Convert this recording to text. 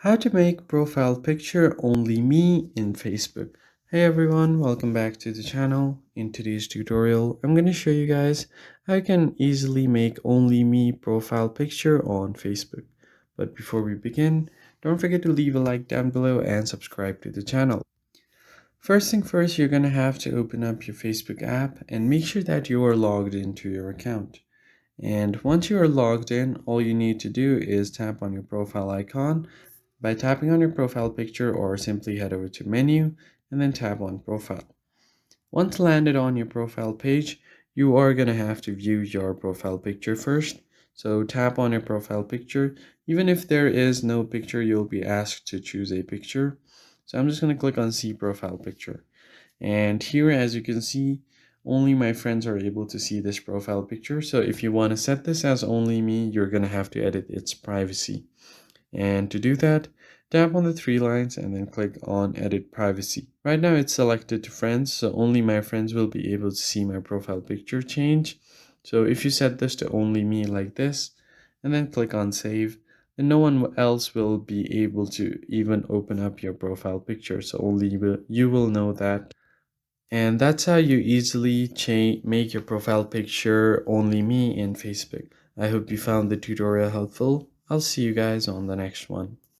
How to make profile picture only me in Facebook. Hey everyone, welcome back to the channel. In today's tutorial, I'm going to show you guys how you can easily make only me profile picture on Facebook. But before we begin, don't forget to leave a like down below and subscribe to the channel. First thing first, you're going to have to open up your Facebook app and make sure that you are logged into your account. And once you are logged in, all you need to do is tap on your profile icon by tapping on your profile picture, or simply head over to menu and then tap on profile. Once landed on your profile page, you are going to have to view your profile picture first. So tap on your profile picture. Even if there is no picture, you'll be asked to choose a picture. So I'm just going to click on see profile picture. And here, as you can see, only my friends are able to see this profile picture. So if you want to set this as only me, you're going to have to edit its privacy. And to do that, tap on the three lines and then click on edit privacy. Right now it's selected to friends, so only my friends will be able to see my profile picture change. So if you set this to only me like this, and then click on save, then no one else will be able to even open up your profile picture, so only you will know that. And that's how you easily make your profile picture only me in Facebook. I hope you found the tutorial helpful. I'll see you guys on the next one.